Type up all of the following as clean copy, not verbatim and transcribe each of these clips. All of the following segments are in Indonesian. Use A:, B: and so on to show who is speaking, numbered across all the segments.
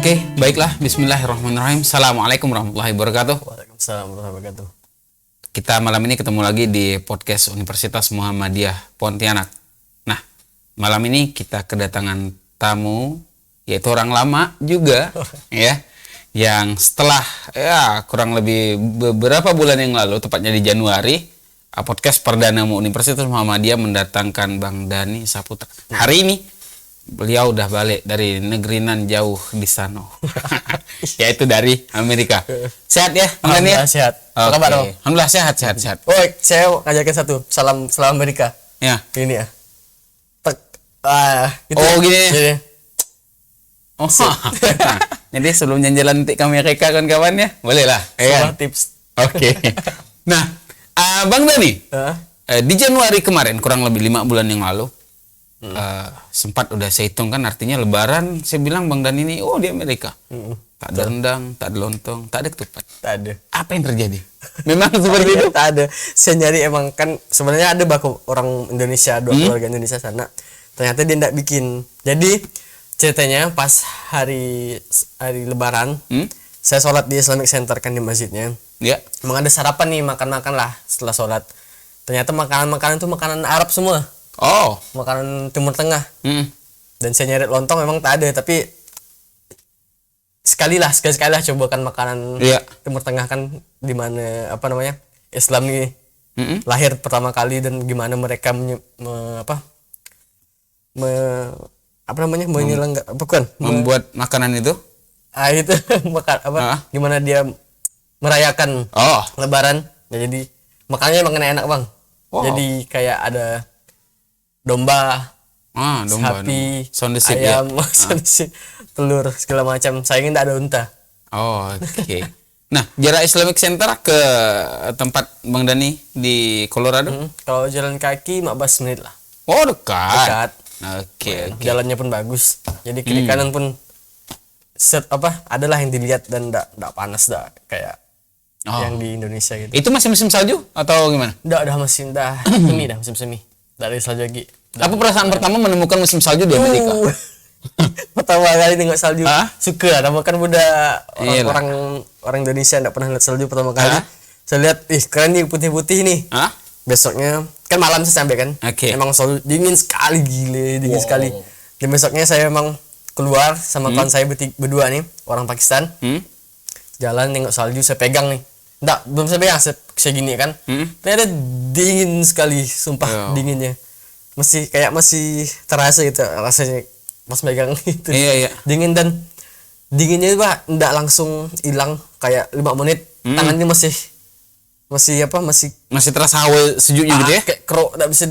A: Oke, baiklah. Bismillahirrahmanirrahim. Assalamualaikum warahmatullahi wabarakatuh.
B: Waalaikumsalam warahmatullahi wabarakatuh.
A: Kita malam ini ketemu lagi di podcast Universitas Muhammadiyah Pontianak. Nah, malam ini kita kedatangan tamu, yaitu orang lama juga, ya, yang setelah kurang lebih beberapa bulan yang lalu, tepatnya di Januari, podcast perdana Universitas Muhammadiyah mendatangkan Bang Dhani Saputra. Hari ini beliau udah balik dari negeri nan jauh di sana, yaitu dari Amerika. Sehat ya, Bang Dhani?
B: Alhamdulillah sehat. Apa kabar, Bang?
A: Alhamdulillah sehat.
B: Oh, saya ngajakin satu. Salam Amerika.
A: Ya.
B: Ini ya. Gitu.
A: Oh, gini.
B: Gini.
A: Oh, nah, jadi sebelum jalan nanti ke Amerika kawan-kawan ya, boleh lah.
B: Semua tips.
A: Oke. Nah, Bang Dhani, di Januari kemarin, kurang lebih 5 bulan yang lalu, sempat udah saya hitung kan, artinya Lebaran, saya bilang Bang Dhani ini, di Amerika. Tak ada rendang, tak ada lontong, tak ada ketupat.
B: Tak ada.
A: Apa yang terjadi? Memang seperti itu?
B: Tak ada. Saya nyari emang kan sebenarnya ada baku orang Indonesia, dua keluarga Indonesia sana. Ternyata dia enggak bikin. Jadi ceritanya pas hari Lebaran, saya sholat di Islamic Center kan di masjidnya.
A: Ya.
B: Emang ada sarapan nih, makan-makan lah setelah sholat. Ternyata makanan-makanan itu makanan Arab semua.
A: Oh.
B: Makanan Timur Tengah. Dan saya nyari lontong memang tak ada, tapi sekali lah cobakan makanan Timur Tengah kan, di mana Islam ini lahir pertama kali, dan gimana mereka
A: membuat makanan itu.
B: Itu gimana dia merayakan Lebaran. Ya, jadi makannya emang enak, Bang. Jadi kayak ada domba, sapi, ayam, telur, segala macam. Sayangnya tidak ada unta.
A: Oke. Nah, jarak Islamic Center ke tempat Bang Dhani di Colorado?
B: Kalau jalan kaki 15 menit lah.
A: Oh, dekat. Oke.
B: Jalannya pun bagus. Jadi kiri kanan pun adalah yang dilihat, dan enggak panas kayak yang di Indonesia gitu.
A: Itu masih musim salju atau gimana?
B: Udah musim semi. Dari salju lagi.
A: Apa perasaan pertama menemukan musim salju di Amerika?
B: Pertama kali tengok salju, suka. Nama kan orang Indonesia enggak pernah lihat salju pertama kali. Saya lihat, keren nih, putih-putih nih. Besoknya kan malam saya sampai kan. Emang salju dingin sekali, gile, dingin sekali. Dan besoknya saya emang keluar sama kawan saya berdua nih, orang Pakistan. Jalan tengok salju, saya pegang nih. Belum saya pegang, saya gini kan. Ternyata dingin sekali, sumpah dinginnya. Masih terasa gitu rasanya pas megang itu.
A: Iya.
B: Dingin, dan dinginnya itu enggak langsung hilang kayak 5 menit. Tangannya masih
A: terasa hawa sejuknya gitu ya.
B: Kayak enggak bisa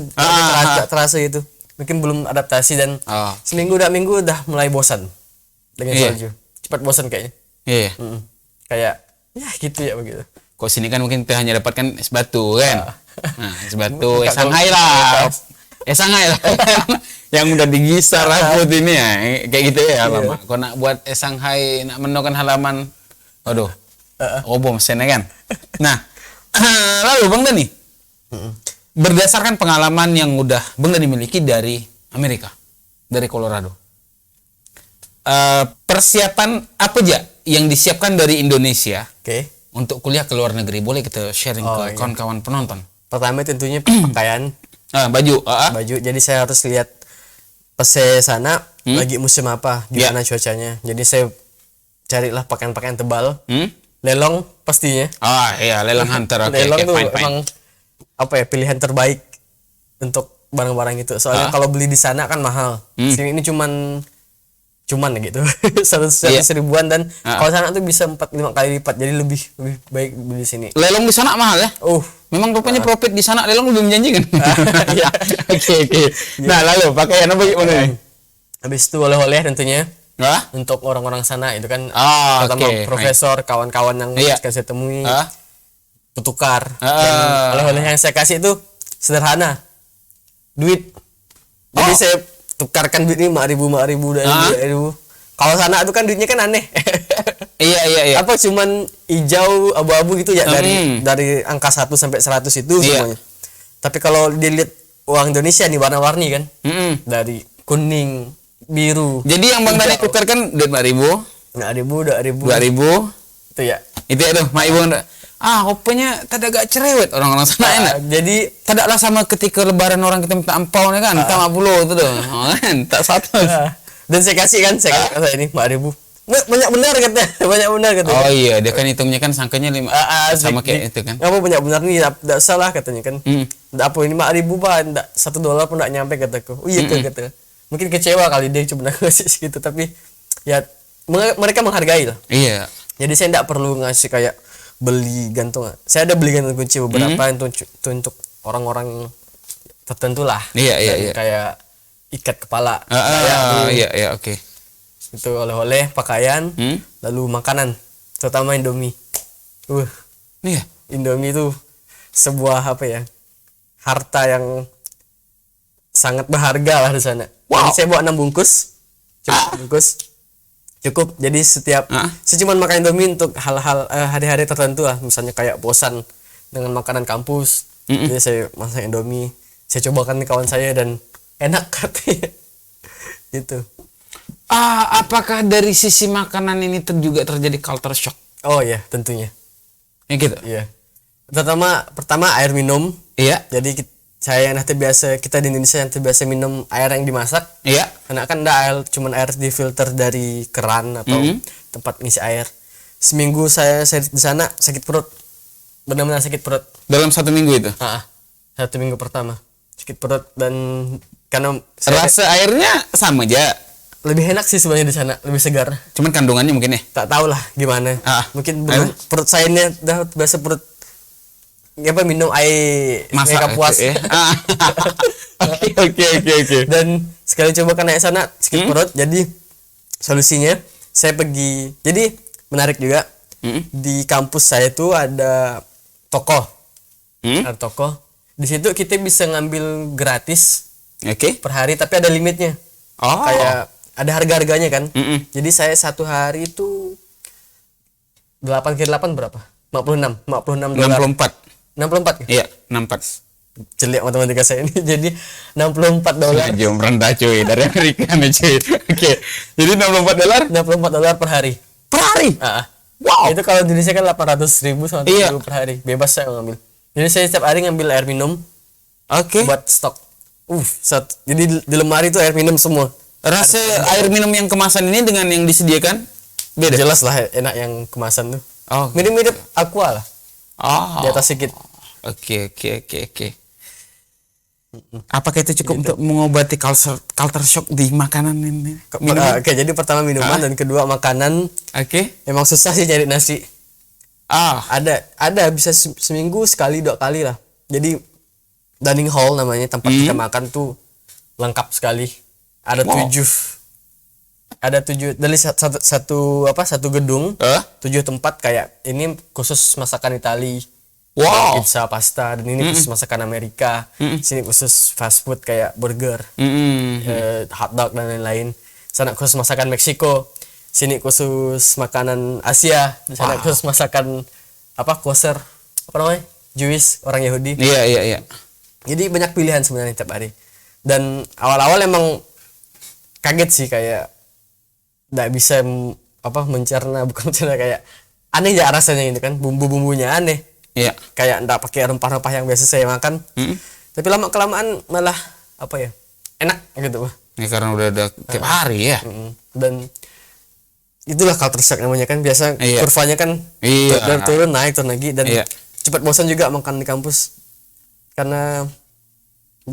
B: terasa gitu. Mungkin belum adaptasi, dan seminggu udah mulai bosan dengan salju. Cepat bosan kayaknya.
A: Iya.
B: Kayak gitu ya begitu.
A: Kok sini kan mungkin kita hanya dapatkan es batu kan. Nah, es batu, es Shanghai lah. Shanghai lah. Yang udah digisar rambut ini ya. Kayak gitu ya lama. Kok nak buat es Shanghai, nak menokan halaman. Waduh. Bom sen kan. Nah, lalu Bang Dhani. Berdasarkan pengalaman yang udah Bang Dhani miliki dari Amerika, dari Colorado. Persiapan apa aja yang disiapkan dari Indonesia untuk kuliah ke luar negeri? Boleh kita sharing ke kawan-kawan penonton?
B: Pertama tentunya pakaian.
A: Baju.
B: Jadi saya harus lihat pas saya sana lagi musim apa, gimana cuacanya. Jadi saya carilah pakaian-pakaian tebal. Lelong pastinya.
A: Lelang hunter.
B: Lelong tuh emang pilihan terbaik untuk barang-barang itu. Soalnya kalau beli di sana kan mahal. Sini ini cuman gitu 100 ribuan, dan kalau sana tuh bisa 4-5 kali lipat, jadi lebih baik beli di sini. Lelong
A: di sana mahal ya? Memang rupanya profit di sana lelong lebih menjanjikan. Oke. Nah, lalu pakaian apa gimana nih?
B: Habis itu oleh-oleh tentunya. Untuk orang-orang sana itu kan, pertama profesor, kawan-kawan yang saya temui, petukar. Dan oleh-oleh yang saya kasih itu sederhana. Duit. Jadi saya tukarkan duit ini 5.000 dan 2.000. Kalau sana itu kan duitnya kan aneh.
A: Iya.
B: Cuman hijau, abu-abu gitu ya, dari angka 1 sampai 100 itu semuanya. Tapi kalau dilihat uang Indonesia nih warna-warni kan. Dari kuning, biru.
A: Jadi yang Bang Dhani tukarkan duit 4.000,
B: 2.000 itu ya.
A: Itu ya tuh mak ibu openya tada gak cerewet orang-orang sana enak.
B: Jadi
A: tidak lah sama ketika lebaran orang kita minta ampau nih kan, minta 50 itu tuh. Tak 100.
B: Dan saya kasih ini 4.000. Banyak benar katanya.
A: Oh iya, dia kan hitungnya kan sangkanya 5 sama kayak itu kan.
B: Apa banyak benar nih, enggak salah katanya kan. Enggak apa ini 4.000 Pak, enggak $1 pun enggak nyampe kataku. Oh iya kata. Mungkin kecewa kali dia cuma ngasih segitu, tapi ya mereka menghargai lah.
A: Iya.
B: Jadi saya enggak perlu ngasih kayak beli gantung. Saya ada beli gantung kunci beberapa itu untuk orang-orang tertentu lah.
A: Iya.
B: Kayak ikat kepala.
A: Iya, oke.
B: Itu oleh-oleh, pakaian, lalu makanan, terutama Indomie.
A: Iya.
B: Indomie itu sebuah harta yang sangat berharga lah di sana. Wow. Jadi saya bawa 6 bungkus, cukup. Jadi saya cuma makan Indomie untuk hal-hal hari-hari tertentu lah, misalnya kayak bosan dengan makanan kampus. Jadi saya masak Indomie, saya cobakan ke kawan saya dan enak katanya. Itu.
A: Apakah dari sisi makanan ini juga terjadi culture shock?
B: Oh iya, tentunya.
A: Ya gitu.
B: Iya. Pertama air minum.
A: Iya.
B: Jadi kita di Indonesia yang terbiasa minum air yang dimasak.
A: Iya.
B: Karena kan cuman air difilter dari keran atau tempat ngisi air. Seminggu saya di sana sakit perut. Benar-benar sakit perut.
A: Dalam 1 minggu itu?
B: 1 minggu pertama sakit perut, dan karena
A: rasa airnya sama aja.
B: Lebih enak sih sebenarnya di sana, lebih segar.
A: Cuman kandungannya mungkin ya?
B: Tak tahu lah gimana. Mungkin belum perut saya ini udah biasa perut minum air mereka puas. Oke. Dan sekali coba kan naik sana sakit perut, jadi solusinya saya pergi. Jadi menarik juga. Di kampus saya tuh ada toko. Ada toko. Di situ kita bisa ngambil gratis. Per hari, tapi ada limitnya. Kayak ada harga-harganya kan. Jadi saya 1 hari itu 8 kali 8 berapa? 56 dolar. 64
A: Iya, 64.
B: Jelek matematika saya ini. Jadi 64 dolar.
A: Jom rendah cuy, dari Amerika nih cuy. Oke. Jadi 64
B: dolar per hari.
A: Per hari?
B: Wow. Itu kalau di Indonesia kan 800.000 sama 1.000 per hari. Bebas saya ngambil. Jadi saya setiap hari ngambil air minum. Buat stok. Jadi di lemari itu air minum semua.
A: Rasa air minum yang kemasan ini dengan yang disediakan
B: beda? Jelas lah enak yang kemasan tuh. Mirip-mirip Aqua lah. Di atas sedikit.
A: Oke. Apakah itu cukup untuk mengobati culture shock di makanan ini?
B: Oke, jadi pertama minuman dan kedua makanan. Emang susah sih cari nasi. Ada bisa seminggu sekali 2 kali lah. Jadi dining hall namanya, tempat kita makan tuh lengkap sekali. Ada 7 dari satu gedung, 7 tempat kayak ini khusus masakan Itali. Pizza, pasta, dan ini khusus masakan Amerika. Sini khusus fast food kayak burger, hotdog dan lain-lain. Sana khusus masakan Meksiko. Sini khusus makanan Asia. Di sana khusus masakan kosher, Jewish, orang Yahudi.
A: Iya.
B: Jadi banyak pilihan sebenarnya tiap hari. Dan awal-awal emang kaget sih, kayak nggak bisa mencerna kayak aneh ya rasanya gitu kan, bumbu-bumbunya aneh.
A: Iya.
B: Kayak nggak pakai rempah-rempah yang biasa saya makan. Tapi lama kelamaan malah enak gitu.
A: Ini karena udah ada tiap hari ya.
B: Dan itulah culture shock namanya kan, biasa kurvanya kan turun naik turun lagi, dan cepat bosan juga makan di kampus karena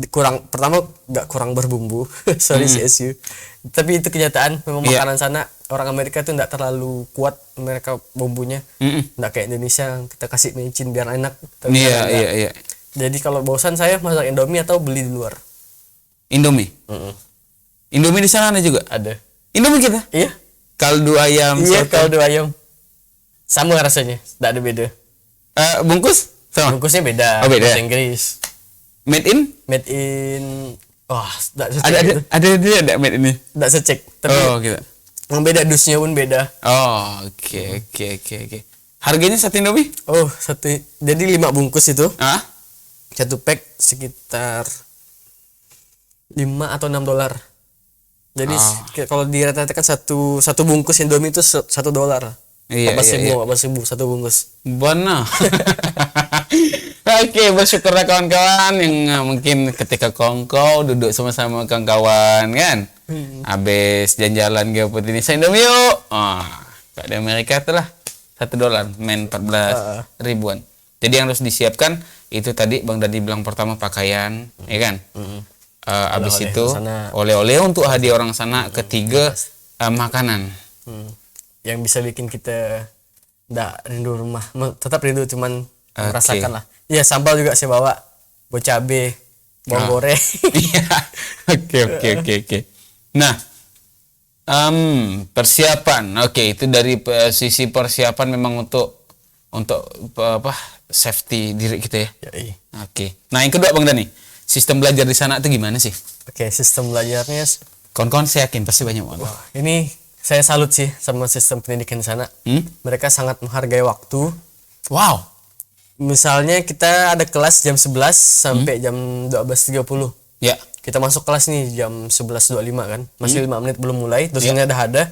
B: kurang berbumbu. Sorry CSU, tapi itu kenyataan. Memang makanan sana orang Amerika itu nggak terlalu kuat mereka bumbunya, nggak kayak Indonesia kita kasih micin biar enak.
A: Iya.
B: Jadi kalau bosan saya masak Indomie atau beli di luar.
A: Indomie di sana ada juga?
B: Ada
A: Indomie kita?
B: Iya.
A: Kaldu ayam.
B: Iya, kaldu ayam sama rasanya, nggak ada beda.
A: Bungkus sama?
B: Bungkusnya beda.
A: Beda.
B: Bahasa Inggris.
A: Made in ada made ini.
B: Nggak secek. Tapi
A: gitu.
B: Yang beda, dusnya pun beda.
A: Oke. Harganya satu Indomie?
B: Jadi 5 bungkus itu. Satu pack sekitar $5 atau $6. Jadi kalau dirata-ratakan satu bungkus Indomie itu $1.
A: Iya,
B: 14.000 satu bungkus.
A: Benar. Oke, bersyukurlah kawan-kawan yang mungkin ketika kongko duduk sama-sama kawan-kawan kan. Habis jalan-jalan geoput ini saya Indomie yuk. Kalau di Amerika itulah $1 main 14 ribuan. Jadi yang harus disiapkan itu tadi Bang Dadi bilang pertama pakaian, ya kan? Habis itu oleh-oleh untuk hadiah orang sana. Ketiga makanan.
B: Yang bisa bikin kita nggak rindu rumah, tetap rindu cuman merasakan lah. Ya sambal juga saya bawa, cabe, bawang goreng.
A: Iya. Oke. Nah, persiapan. Oke, itu dari sisi persiapan memang untuk apa safety diri kita ya. Oke. Nah, yang kedua Bang Dani, sistem belajar di sana itu gimana sih?
B: Oke, sistem belajarnya
A: kawan-kawan saya yakin pasti banyak banget.
B: Ini saya salut sih sama sistem pendidikan di sana. Mereka sangat menghargai waktu.
A: Wow.
B: Misalnya kita ada kelas jam 11 sampai jam 12.30.
A: Ya.
B: Kita masuk kelas nih jam 11.25 kan. Masih 5 menit belum mulai, dosennya udah ada.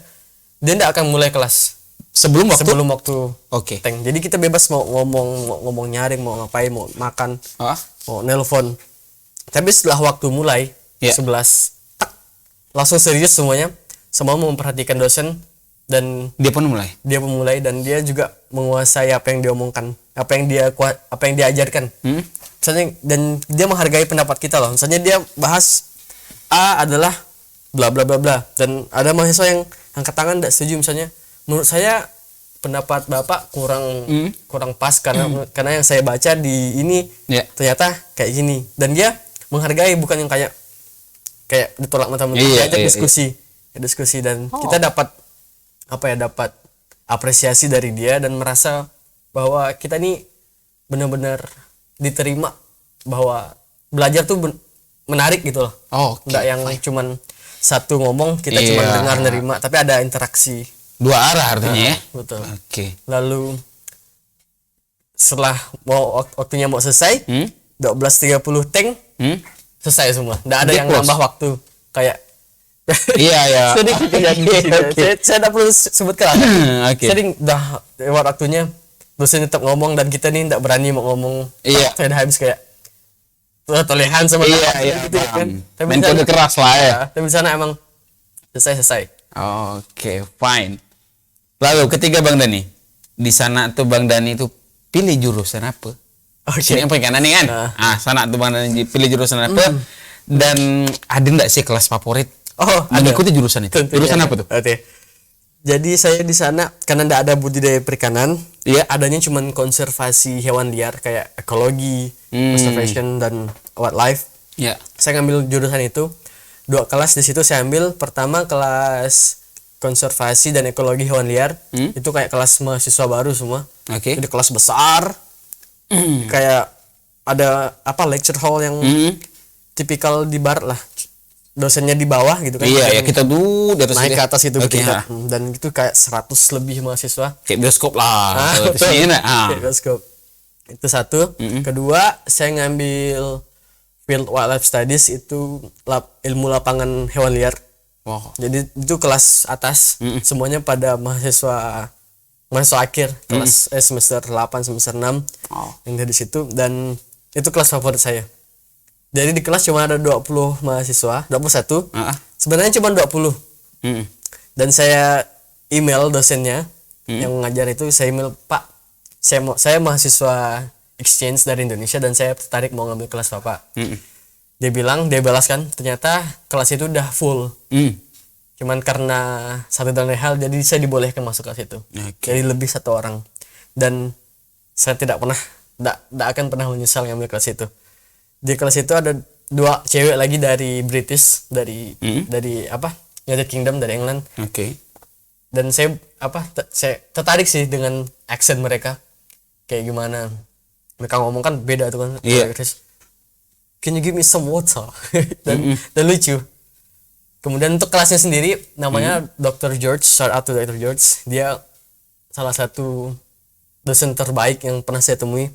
B: Dia tidak akan mulai kelas sebelum waktu.
A: Oke.
B: Jadi kita bebas mau ngomong nyaring, mau ngapain, mau makan, mau nelpon. Tapi setelah waktu mulai 11 langsung serius semuanya. Semua memperhatikan dosen dan
A: dia pun mulai
B: dan dia juga menguasai apa yang dia omongkan, apa yang dia ajarkan. Misalnya, dan dia menghargai pendapat kita loh. Misalnya dia bahas A adalah bla bla bla bla, dan ada mahasiswa yang angkat tangan tidak setuju, misalnya menurut saya pendapat Bapak kurang pas karena yang saya baca di ini ternyata kayak gini, dan dia menghargai, bukan yang kayak ditolak mentah-mentah. Diskusi dan kita dapat apresiasi dari dia dan merasa bahwa kita nih benar-benar diterima, bahwa belajar tuh menarik gitu loh. Nggak yang cuman satu ngomong kita cuma dengar nerima, tapi ada interaksi
A: dua arah artinya ya.
B: Betul. Lalu setelah waktunya mau selesai 12.30 tank selesai semua, nggak ada yang nambah waktu kayak
A: iya.
B: Saya tidak perlu sebutkan. Sering dah lewat waktunya, dosen tetap ngomong dan kita nih tidak berani mau ngomong. Saya udah habis kayak tolehan sama gitu kan.
A: Metode keras lah ya.
B: Tapi di sana emang selesai.
A: Oke, fine. Lalu ketiga Bang Dani, di sana tuh Bang Dani tuh pilih jurusan apa? Sini yang perikanan nih kan. Sana tuh Bang Dani pilih jurusan apa? Dan ada nggak sih kelas favorit? Mengikuti jurusan itu. Jurusan apa tuh?
B: Jadi saya di sana karena tidak ada budidaya perikanan, adanya cuma konservasi hewan liar kayak ekologi, conservation dan wildlife. Saya ngambil jurusan itu. 2 kelas di situ saya ambil. Pertama kelas konservasi dan ekologi hewan liar. Itu kayak kelas mahasiswa baru semua. Jadi kelas besar. Kayak ada lecture hall yang tipikal di barat lah. Dosennya di bawah gitu kan.
A: Kita dulu di atas
B: naik ke atas itu dan itu kayak 100 lebih mahasiswa.
A: Kayak bioskop lah.
B: Kayak bioskop. Itu satu. Kedua, saya ngambil Field Wildlife Studies, itu ilmu lapangan hewan liar. Jadi itu kelas atas. Semuanya pada mahasiswa akhir, kelas semester 8, semester 6 yang dari situ, dan itu kelas favorit saya. Jadi di kelas cuma ada 20 mahasiswa, 21. Sebenarnya cuma 20. Dan saya email dosennya yang mengajar itu, saya email, Pak, saya mahasiswa exchange dari Indonesia dan saya tertarik mau ngambil kelas Bapak. Dia balaskan, ternyata kelas itu udah full. Cuman karena satu dan lain hal, jadi saya dibolehkan masuk kelas itu. Jadi lebih 1 orang. Dan saya tidak akan pernah menyesal ngambil kelas itu. Di kelas itu ada 2 cewek lagi dari British, dari United Kingdom, dari England. Dan saya tertarik sih dengan accent mereka, kayak gimana mereka ngomong kan beda tuh kan. Can you give me some water? dan lucu. Kemudian untuk kelasnya sendiri namanya Dr. George, shout out to Dr. George. Dia salah satu dosen terbaik yang pernah saya temui.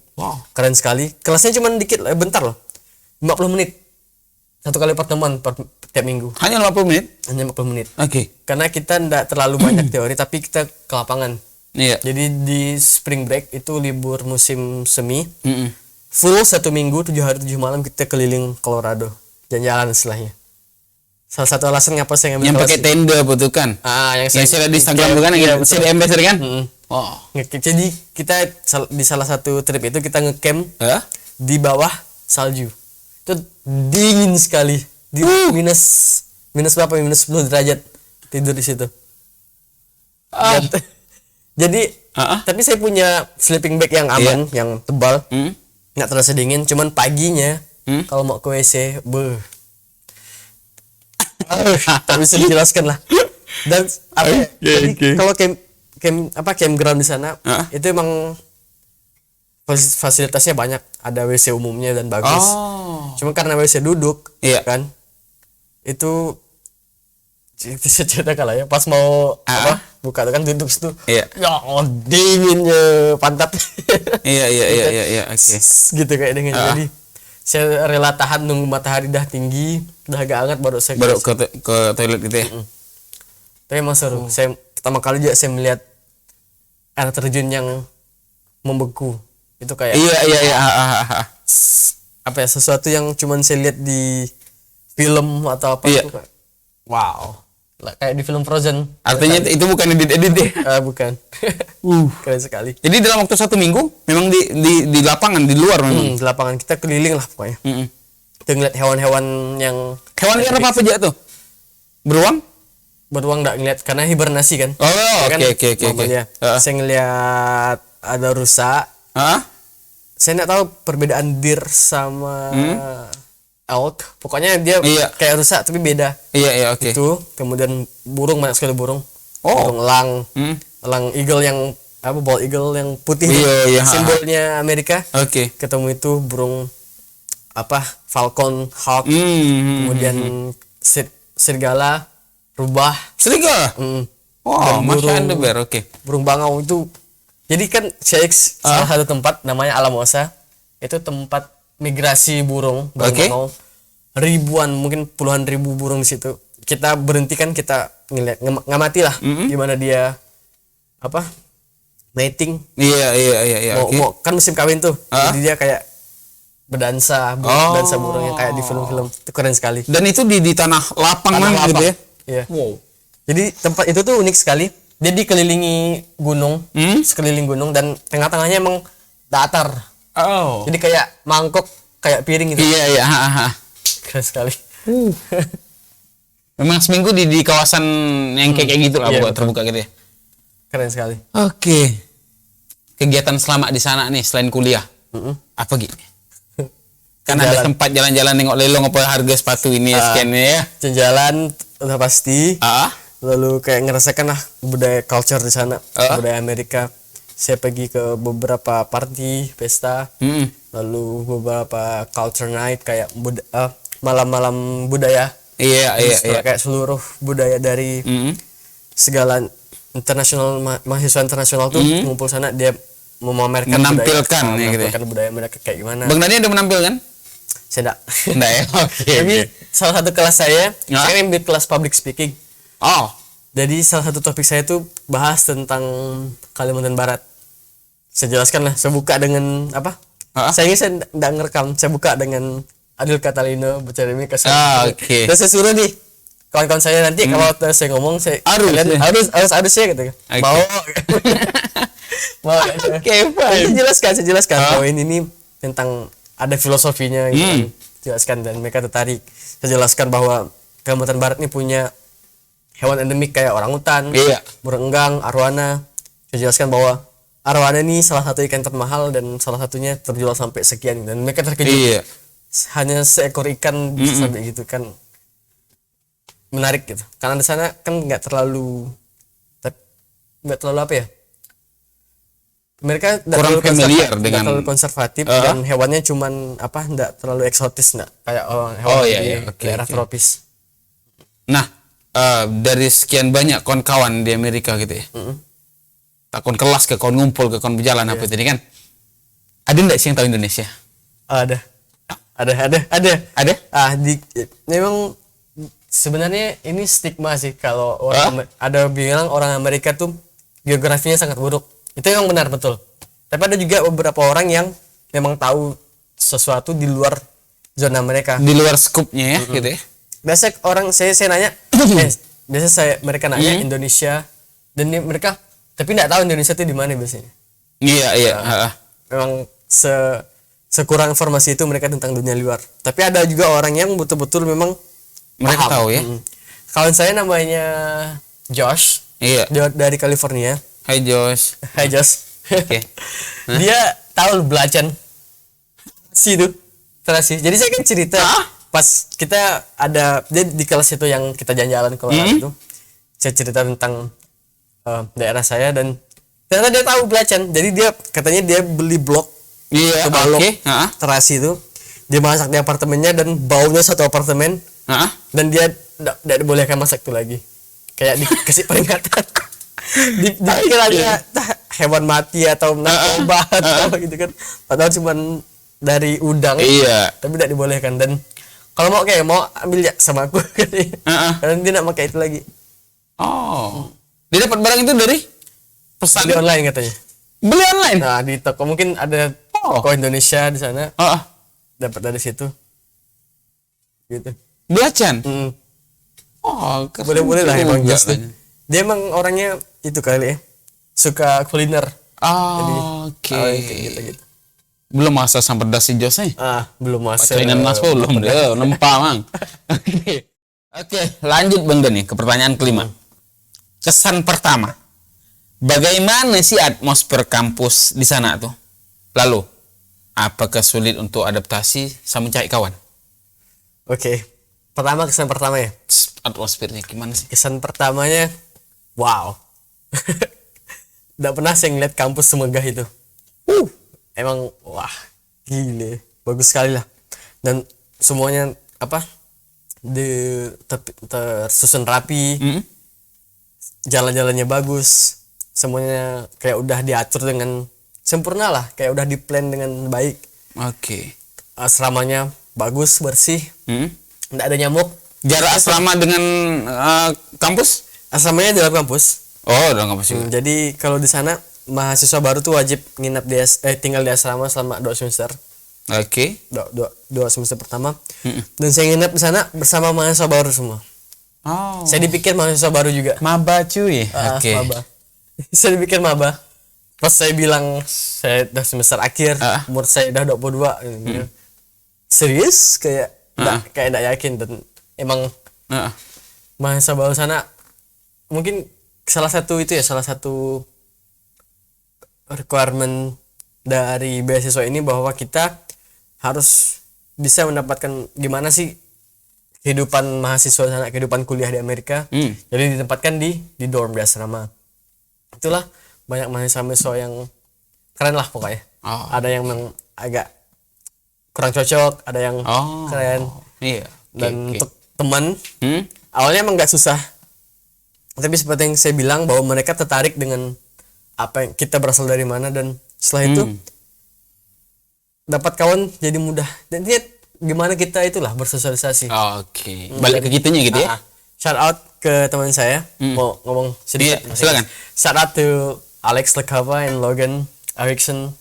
B: Keren sekali. Kelasnya cuma bentar loh. 50 menit. Satu kali pertemuan tiap minggu.
A: Hanya 50 menit?
B: Hanya 50 menit.
A: Oke.
B: Karena kita enggak terlalu banyak teori, tapi kita ke lapangan.
A: Iya.
B: Jadi di spring break itu libur musim semi. Full 1 minggu 7 hari 7 malam kita keliling Colorado. Jalan-jalan istilahnya. Salah satu alasan ngapa saya ngambil
A: yang pakai tenda butuhkan.
B: Yang
A: saya lihat di Instagram bukan yang CDM Baser kan? Oh.
B: Jadi kita di salah satu trip itu kita ngecamp di bawah salju. Itu dingin sekali. Di minus berapa? Minus 10 derajat tidur di situ. Jadi tapi saya punya sleeping bag yang aman, yang tebal. Nggak terasa dingin, cuman paginya kalau mau ke WC, tak bisa dijelaskan lah. Dan kalau campground di sana itu emang fasilitasnya banyak, ada WC umumnya dan bagus. Cuma karena WC duduk, kan, itu cerita kalah ya. Pas mau buka kan duduk situ, ya dinginnya pantat.
A: Iya. Oke.
B: Gitu kayak dengan jadi saya rela tahan nunggu matahari dah tinggi, dah agak hangat baru
A: ke toilet gitu ya.
B: Tapi emang seru. Saya pertama kali juga saya melihat air terjun yang membeku. Itu kayak apa ya, sesuatu yang cuman saya lihat di film atau apa. Wow. Lah, kayak di film Frozen.
A: Artinya itu bukan edit ya?
B: Bukan. Keren sekali.
A: Jadi dalam waktu 1 minggu memang di lapangan, di luar memang.
B: Di lapangan kita keliling lah pokoknya. Kita ngeliat hewan-hewan yang
A: hewan apa aja tuh? Beruang
B: enggak ngeliat karena hibernasi kan.
A: Oke.
B: Saya ngeliat ada rusa. Saya enggak tahu perbedaan deer sama elk, pokoknya dia kayak rusa tapi beda.
A: Oke.
B: Itu kemudian burung, banyak sekali burung. Burung elang, elang eagle yang bald eagle yang putih, simbolnya Amerika.
A: Oke.
B: Ketemu itu burung falcon, hawk, kemudian serigala, rubah.
A: Serigala. Wow, Masya Anda
B: burung bangau itu. Jadi kan saya salah satu tempat namanya Alamosa, itu tempat migrasi burung bangau. Ribuan, mungkin puluhan ribu burung di situ. Kita berhentikan, kita ngeliat, ngamati lah gimana dia mating.
A: Iya.
B: Mau kan musim kawin tuh. Jadi dia kayak berdansa, dansa burung yang kayak di film-film. Itu keren sekali.
A: Dan itu di tanah lapang gitu ya.
B: Iya. Wow. Jadi tempat itu tuh unik sekali. Dia dikelilingi gunung, sekeliling gunung, dan tengah-tengahnya emang datar. Jadi kayak mangkok, kayak piring gitu.
A: Iya.
B: Keren sekali.
A: Memang seminggu di kawasan yang kayak gitu lah, buat terbuka gitu ya.
B: Keren sekali.
A: Oke. Kegiatan selama di sana nih selain kuliah, apa gitu? Kan ada tempat jalan-jalan nengok lelong apa harga sepatu ini sekian ya.
B: Jalan udah pasti. Lalu kayak ngerasakan lah budaya culture di sana, budaya Amerika. Saya pergi ke beberapa party, pesta, lalu beberapa culture night kayak malam-malam budaya.
A: Iya.
B: Kayak seluruh budaya dari segala internasional, mahasiswa internasional tuh ngumpul sana, dia memamerkan
A: menampilkan
B: budaya mereka kayak gimana.
A: Bang Dani ada menampilkan?
B: Saya
A: enggak ya. Oke.
B: Tapi salah satu kelas saya ambil kelas public speaking. Jadi salah satu topik saya tuh bahas tentang Kalimantan Barat. Saya jelaskan lah, saya buka dengan saya enggak ngerekam, saya buka dengan Adil Catalino bicara ini ke saya. Terus saya suruh nih kawan-kawan saya nanti kalau saya ngomong harus ya gitu. Mau. Saya jelaskan poin ini tentang ada filosofinya gitu. Jelaskan dan mereka tertarik. Saya jelaskan bahwa Kalimantan Barat ini punya hewan endemik kayak orangutan, burung enggang, arwana. Saya jelaskan bahwa arwana ini salah satu ikan termahal dan salah satunya terjual sampai sekian, dan mereka terkejut. Hanya seekor ikan bisa sampai gitu kan, menarik gitu. Karena di sana kan nggak terlalu apa ya? Mereka
A: kurang familiar dengan
B: terlalu konservatif dan hewannya cuman nggak terlalu eksotis, nggak kayak hewan di daerah tropis.
A: Nah, dari sekian banyak kawan-kawan di Amerika gitu ya, takon kelas ke kon ngumpul ke kon berjalan apa tadi kan, ada nggak sih yang tahu Indonesia?
B: Ada. Memang sebenarnya ini stigma sih kalau ada bilang orang Amerika tuh geografinya sangat buruk. Itu yang benar betul. Tapi ada juga beberapa orang yang memang tahu sesuatu di luar zona mereka.
A: Di luar skupnya ya, gitu ya.
B: Biasa orang saya nanya, mereka nanya Indonesia dan mereka tapi nggak tahu Indonesia itu di mana biasanya.
A: Iya.
B: Memang sekurang informasi itu mereka tentang dunia luar. Tapi ada juga orang yang betul-betul memang
A: mereka tahu ya.
B: Kawan saya namanya Josh.
A: Iya.
B: Dari California.
A: Hai Josh.
B: Oke. Dia tahu belacan situ terasi. Jadi saya kan cerita pas kita ada dia di kelas itu yang kita jalan-jalan ke luar itu. Saya cerita tentang daerah saya dan ternyata dia tahu belacan. Jadi dia katanya dia beli blok balok terasi itu. Dia masak di apartemennya dan baunya satu apartemen. Dan dia tidak dibolehkan masak itu lagi. Kayak dikasih peringatan. Dikiranya hewan mati atau narkoba atau gitu kan. Padahal cuma dari udang.
A: Iya.
B: Tapi tidak dibolehkan. Dan kalau mau ambil ya sama aku. Karena dia tidak pakai itu lagi.
A: Oh. Dia dapat barang itu dari pesan
B: beli online katanya.
A: Beli online?
B: Nah di toko mungkin ada toko Indonesia di sana. Dapat dari situ. Gitu.
A: Belacan?
B: Boleh-boleh lah emang Just. Dia emang orangnya itu kali ya. Suka kuliner.
A: Oke.
B: Gitu.
A: Belum masa sampai dasi Jos nih?
B: Belum masa.
A: Pacaran mas belum deh, nempa mang. Oke, lanjut Bang Doni ke pertanyaan kelima. Kesan pertama. Bagaimana sih atmosfer kampus di sana tuh? Lalu, apakah sulit untuk adaptasi sama cari kawan?
B: Oke. Kesan pertama ya.
A: Atmosfernya gimana sih?
B: Kesan pertamanya, wow. Nggak pernah saya ngeliat kampus semegah itu. Emang wah, gile, bagus sekali lah. Dan semuanya tersusun rapi. Jalan-jalannya bagus. Semuanya kayak udah diatur dengan sempurna lah, kayak udah di-plan dengan baik.
A: Oke.
B: Asramanya bagus, bersih. Nggak ada nyamuk.
A: Jarak asrama dengan kampus?
B: Asramanya di dalam kampus.
A: Dalam kampus juga.
B: Jadi kalau di sana mahasiswa baru tuh wajib nginap tinggal di asrama selama 2 semester.
A: Oke.
B: 2 semester pertama. Dan saya nginap di sana bersama mahasiswa baru semua. Saya dipikir mahasiswa baru juga.
A: Maba cuy. Oke.
B: Maba. Saya dipikir maba. Pas saya bilang saya udah semester akhir, umur saya udah 22 gitu. Serius kayak enggak yakin dan emang mahasiswa baru sana mungkin salah satu requirement dari beasiswa ini bahwa kita harus bisa mendapatkan gimana sih kehidupan mahasiswa sana, kehidupan kuliah di Amerika. Jadi ditempatkan di dorm di asrama. Itulah banyak mahasiswa yang keren lah pokoknya. Ada yang memang agak kurang cocok, ada yang keren.
A: Iya.
B: Dan untuk teman, awalnya emang nggak susah. Tapi seperti yang saya bilang bahwa mereka tertarik dengan apa yang kita berasal dari mana dan setelah itu dapat kawan jadi mudah. Dan lihat gimana kita itulah bersosialisasi.
A: Oke. Balik ke gitunya gitu ya.
B: Shout out ke teman saya. Mau ngomong sedikit.
A: Silakan.
B: Shout out to Alex Lekava and Logan Erickson.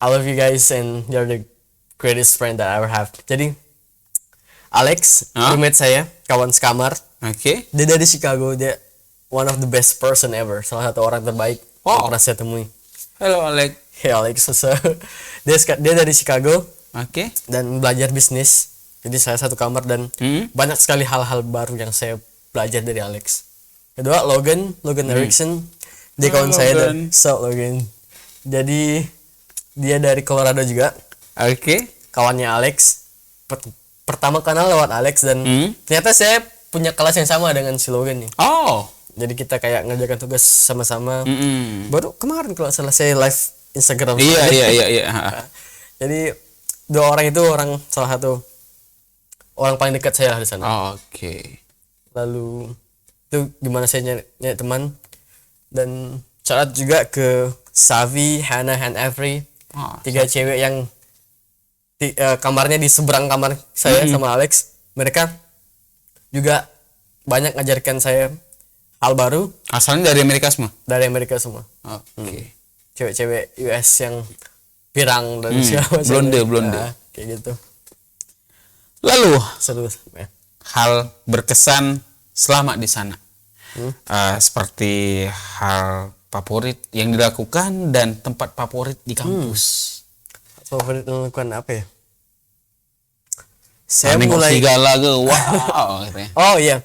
B: I love you guys and you're the greatest friend that I ever have. Jadi Alex, roommate saya, kawan sekamar.
A: Oke.
B: Dia dari Chicago, dia one of the best person ever, salah satu orang terbaik yang pernah saya temui.
A: Halo Alex.
B: Hey Alex, dia dari Chicago.
A: Oke.
B: Dan belajar bisnis. Jadi saya satu kamar dan banyak sekali hal-hal baru yang saya belajar dari Alex. Kedua Logan Erickson, dia kawan saya dan Logan. Jadi dia dari Colorado juga.
A: Oke.
B: Kawannya Alex. Pertama kenal lewat Alex dan ternyata saya punya kelas yang sama dengan si Logan nih. Jadi kita kayak ngerjakan tugas sama-sama. Baru kemarin kalau selesai live Instagram.
A: Iya.
B: Jadi dua orang itu salah satu orang paling dekat saya di sana.
A: Oke.
B: Lalu itu gimana saya nyari teman dan shout juga ke Savi, Hannah, and Avery. 3 cewek yang kamarnya di seberang kamar saya sama Alex. Mereka juga banyak ngajarkan saya hal baru.
A: Asalnya dari Amerika semua?
B: Dari Amerika semua.
A: Oke.
B: Cewek-cewek US yang pirang dan segala macam.
A: Blonde.
B: Nah, kayak gitu.
A: Lalu
B: Seru ya.
A: hal berkesan selama di sana. Seperti hal favorit yang dilakukan dan tempat favorit di kampus.
B: Favorit melakukan apa ya? Saya
A: Nengok
B: mulai
A: segala ke wow katanya.
B: Oh iya.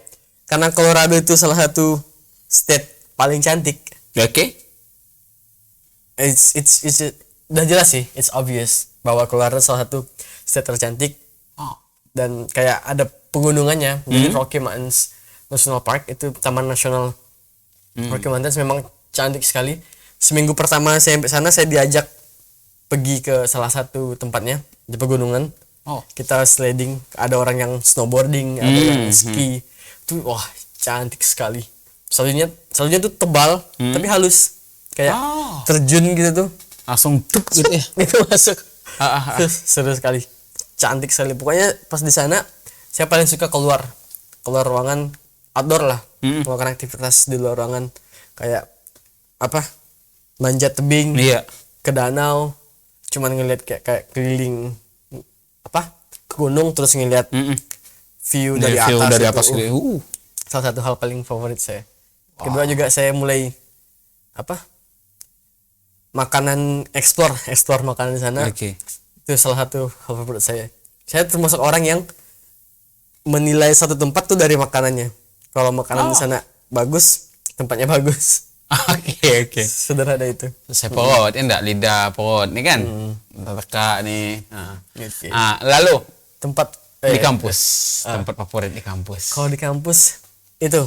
B: Karena Colorado itu salah satu state paling cantik.
A: Oke.
B: It's udah jelas sih, it's obvious bahwa Colorado salah satu state tercantik. Dan kayak ada pegunungannya. Jadi Rocky Mountains National Park itu Taman Nasional Rocky Mountains memang cantik sekali. Seminggu pertama saya sampai sana saya diajak pergi ke salah satu tempatnya di pegunungan. Kita sliding, ada orang yang snowboarding, ada yang ski. Itu wah cantik sekali. Saljunya tuh tebal tapi halus. Kayak terjun gitu tuh.
A: Langsung tuk gitu ya.
B: Itu masuk. Seru sekali. Cantik sekali. Pokoknya pas di sana saya paling suka keluar ruangan outdoor lah. Melakukan aktivitas di luar ruangan kayak apa? Manjat tebing.
A: Iya.
B: Ke danau. Cuman ngeliat kayak keliling apa? Ke gunung terus ngeliat view dari atas itu. Salah satu hal paling favorit saya. Kedua juga saya mulai apa? Makanan explore makanan di sana. Itu salah satu hal favorit saya. Saya termasuk orang yang menilai satu tempat tuh dari makanannya. Kalau makanan di sana bagus, tempatnya bagus.
A: Oke.
B: Sederhana itu.
A: Saya perut, enggak lidah perut nih kan. Teka nih. Lalu
B: tempat
A: di kampus. Tempat favorit di kampus.
B: Kalau di kampus itu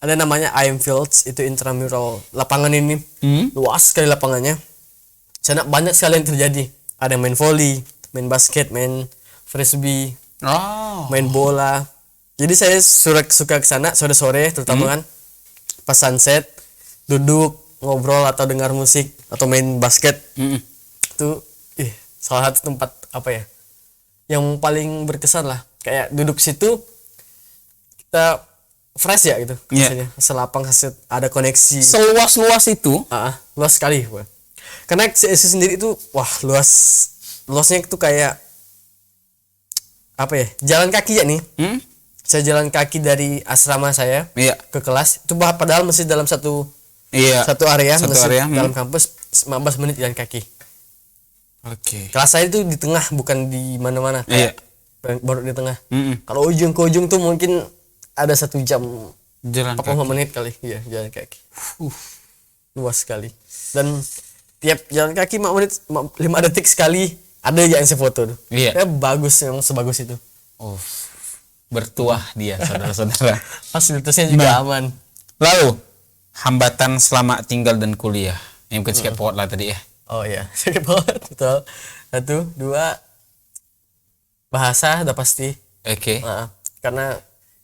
B: ada namanya IM Fields, itu intramural. Lapangan ini luas sekali lapangannya. Sana banyak sekali yang terjadi. Ada yang main volley, main basket, main frisbee, main bola. Jadi saya suka ke sana sore-sore terutama kan pas sunset, duduk ngobrol atau dengar musik atau main basket. Itu salah satu tempat apa ya yang paling berkesan lah. Kayak duduk situ kita fresh ya gitu. Selapang, ada koneksi.
A: Seluas itu?
B: Luas sekali. Karena CSI sendiri itu luasnya itu kayak apa ya? Jalan kaki ya nih. Saya jalan kaki dari asrama saya ke kelas itu padahal masih dalam satu area dalam kampus 15 menit jalan kaki. Kelas saya itu di tengah bukan di mana-mana baru di tengah. Kalau ujung ke ujung tuh mungkin ada 1 jam
A: jalan
B: 40 menit kali jalan kaki. Luas sekali. Dan tiap jalan kaki 5 detik sekali ada yang saya foto tuh. Bagus, yang sebagus itu.
A: Bertuah dia saudara-saudara.
B: Fasilitasnya juga aman.
A: Lalu hambatan selama tinggal dan kuliah. Yang bukan skip lah tadi ya.
B: Oh iya, skip betul. 1, 2 bahasa udah pasti. Karena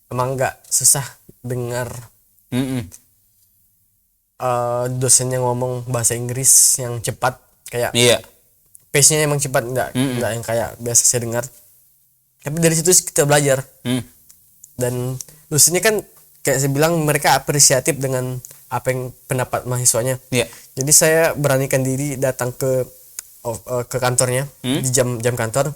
B: emang nggak susah dengar dosennya ngomong bahasa Inggris yang cepat kayak pace-nya emang cepat, nggak yang kayak biasa saya dengar. Tapi dari situ kita belajar. Dan dosennya kan kayak saya bilang mereka apresiatif dengan apa yang pendapat mahasiswanya. Jadi saya beranikan diri datang ke kantornya di jam kantor,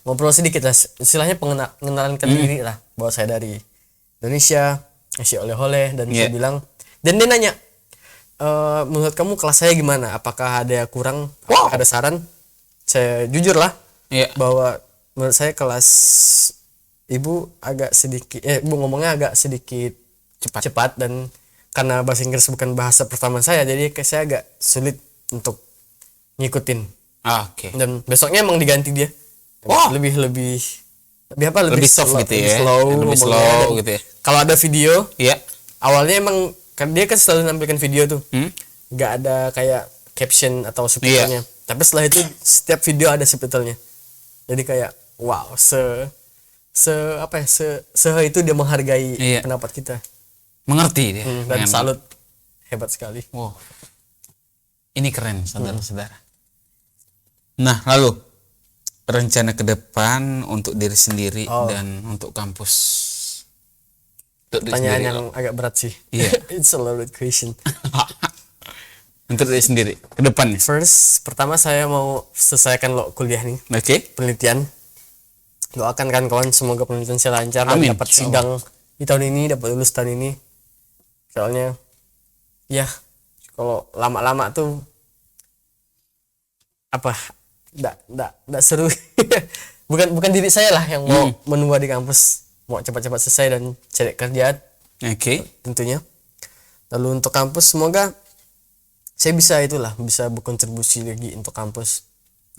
B: ngobrol sedikit lah, istilahnya pengenalan diri lah, bahwa saya dari Indonesia, ngasih oleh-oleh, dan saya bilang, dan dia nanya, menurut kamu kelas saya gimana? Apakah ada kurang? Apakah ada saran? Saya jujur lah bahwa menurut saya kelas ibu agak sedikit, ibu ngomongnya agak sedikit cepat, dan karena bahasa Inggris bukan bahasa pertama saya, jadi saya agak sulit untuk ngikutin. Dan besoknya emang diganti dia. Lebih soft gitu ya, lebih slow gitu ya. Kalau ada video, awalnya emang kan dia kan selalu nampilkan video tuh, nggak ada kayak caption atau subtitlenya. Tapi setelah itu setiap video ada subtitlenya. Jadi kayak wow, itu dia menghargai pendapat kita.
A: Mengerti dia.
B: Dan salut, hebat sekali.
A: Ini keren saudara-saudara. Nah, lalu rencana ke depan untuk diri sendiri dan untuk kampus
B: Pertanyaan yang agak berat sih.
A: Iya.
B: It's a loaded question.
A: Untuk diri sendiri ke depan nih.
B: First, pertama saya mau selesaikan kuliah nih.
A: Oke.
B: Penelitian. Doakan kan kawan, semoga penelitian saya lancar dan dapat sidang di tahun ini, dapat lulus tahun ini. Soalnya ya kalau lama-lama tuh enggak seru. bukan diri saya lah yang mau menua di kampus, mau cepat-cepat selesai dan cari kerjaan.
A: Oke.
B: Tentunya. Lalu untuk kampus semoga saya bisa berkontribusi lagi untuk kampus.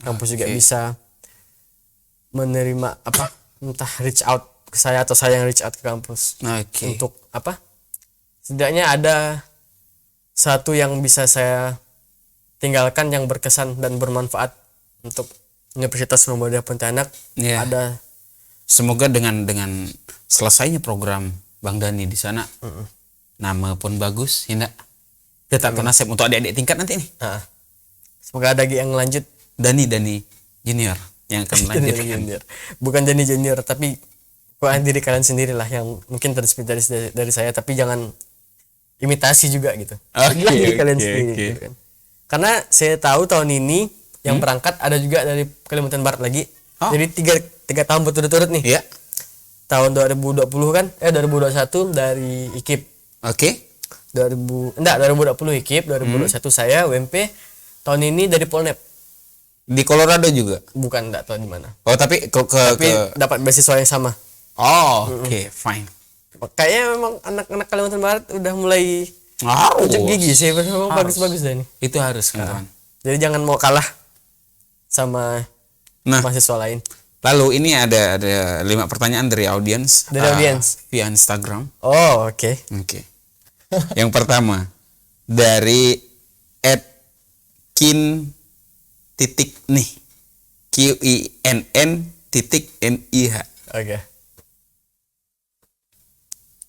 B: Kampus juga bisa menerima entah reach out ke saya atau saya yang reach out ke kampus. Untuk setidaknya ada satu yang bisa saya tinggalkan yang berkesan dan bermanfaat untuk Universitas Muhammadiyah Pontianak. Ada
A: semoga dengan selesainya program Bang Dani di sana, nama pun bagus, ya. Kita tahu nasib untuk adik-adik tingkat nanti nih.
B: Semoga ada yang lanjut.
A: Dani junior yang akan melanjutkan.
B: Bukan Dani junior, tapi diri kalian sendiri lah yang mungkin terinspirasi dari saya, tapi jangan imitasi juga gitu. Diri kalian sendiri. Gitu kan. Karena saya tahu tahun ini yang berangkat ada juga dari Kalimantan Barat lagi. Jadi tiga tahun berturut-turut nih.
A: Iya.
B: Tahun 2020 kan, 2021 dari IKIP.
A: Oke.
B: 2020 IKIP, 2021 saya UMP. Tahun ini dari Polnep.
A: Di Colorado juga?
B: Bukan, enggak tahu di mana.
A: Oh, tapi
B: dapat beasiswa yang sama.
A: Oh, oke, fine.
B: Kayaknya memang anak-anak Kalimantan Barat udah mulai ucap gigi sih, memang bagus-bagus deh ini.
A: Itu harus kan.
B: Jadi jangan mau kalah sama mahasiswa lain.
A: Lalu ini ada 5 pertanyaan dari audiens.
B: Via
A: Instagram.
B: Oh, oke.
A: Yang pertama dari @kin_nih QINN_NIH.
B: Oke.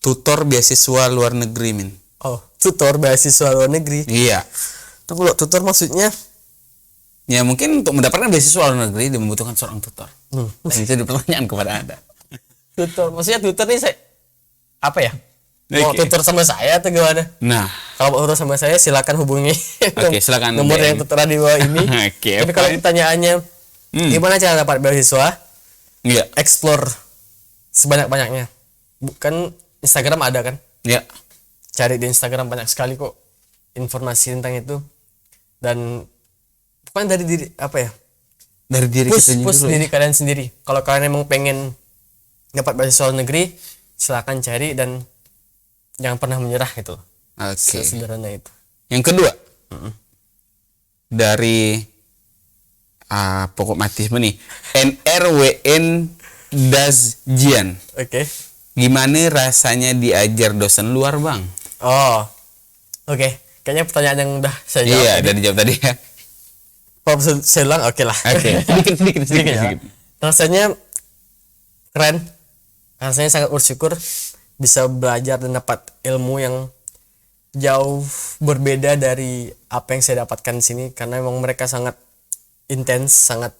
A: Tutor beasiswa luar negeri, Min.
B: Oh, tutor beasiswa luar negeri.
A: Iya.
B: Tunggu, tutor maksudnya?
A: Ya mungkin untuk mendapatkan beasiswa luar negeri dia membutuhkan seorang tutor. Dan itu ada pertanyaan kepada Anda.
B: Tutor, maksudnya tutor nih mau tutor sama saya atau gimana?
A: Nah,
B: kalau mau tutor sama saya silakan hubungi.
A: Silakan
B: nomor yang tertera di bawah ini. Tapi kalau pertanyaannya gimana cara dapat beasiswa?
A: Iya.
B: Explore sebanyak-banyaknya. Bukan Instagram ada kan?
A: Iya.
B: Cari di Instagram banyak sekali kok informasi tentang itu. Dan bukan dari diri
A: dari diri kita sendiri.
B: Push diri kalian sendiri. Kalau kalian emang pengen dapat beasiswa luar negeri, silakan cari dan jangan pernah menyerah gitu.
A: Oke.
B: Sederhana itu.
A: Yang kedua dari pokok matisme nih, NRWN Dazjian.
B: Oke.
A: Gimana rasanya diajar dosen luar, Bang?
B: Oh, oke. Kayaknya pertanyaan yang udah saya jawab.
A: Iya, udah dijawab tadi ya.
B: Kalau saya ulang, oke lah.
A: Oke. Sedikit.
B: Rasanya keren. Rasanya sangat bersyukur bisa belajar dan dapat ilmu yang jauh berbeda dari apa yang saya dapatkan di sini, karena memang mereka sangat intens, sangat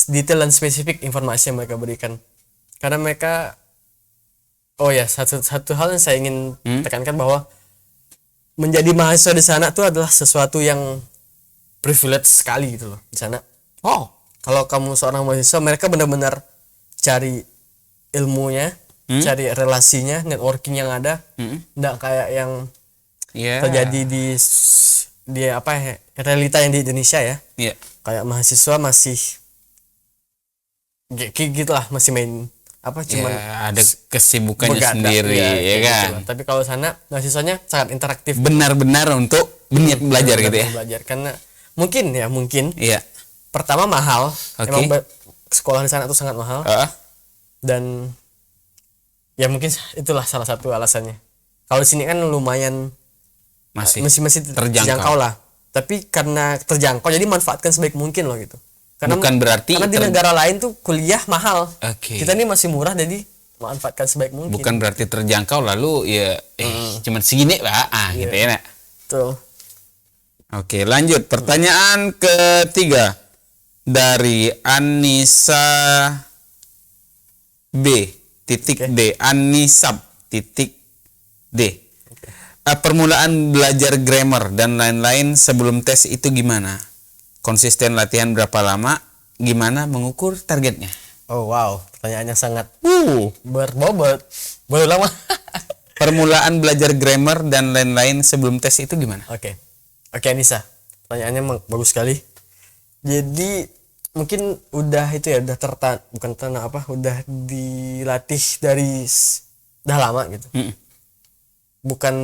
B: detail dan spesifik informasi yang mereka berikan. Karena mereka satu hal yang saya ingin tekankan bahwa menjadi mahasiswa di sana itu adalah sesuatu yang privilege sekali gitu loh di sana. Kalau kamu seorang mahasiswa, mereka benar-benar cari ilmunya, cari relasinya, networking yang ada, nggak kayak yang terjadi di realita yang di Indonesia ya. Kayak mahasiswa masih gitulah, masih main cuman
A: ada kesibukannya sendiri ya kan.
B: Gitu. Tapi kalau sana mahasiswanya sangat interaktif.
A: Benar-benar untuk berniat belajar gitu ya.
B: Belajar karena mungkin. Pertama mahal. Emang sekolah di sana tuh sangat mahal. Dan ya mungkin itulah salah satu alasannya. Kalau di sini kan lumayan masih terjangkau lah. Tapi karena terjangkau jadi manfaatkan sebaik mungkin loh gitu. Karena di negara lain tuh kuliah mahal. Kita ini masih murah, jadi manfaatkan sebaik mungkin.
A: Bukan berarti terjangkau lalu ya cuman segini Pak. Gitu ya.
B: Betul.
A: Oke, lanjut. Pertanyaan ketiga dari Anissa B. titik D. Anisab titik D. Permulaan belajar grammar dan lain-lain sebelum tes itu gimana? Konsisten latihan berapa lama? Gimana mengukur targetnya?
B: Oh wow, pertanyaannya sangat berbobot. Belum lama.
A: Permulaan belajar grammar dan lain-lain sebelum tes itu gimana?
B: Oke, Anissa. Pertanyaannya bagus sekali. Jadi mungkin udah itu ya, udah dilatih dari udah lama gitu. Bukan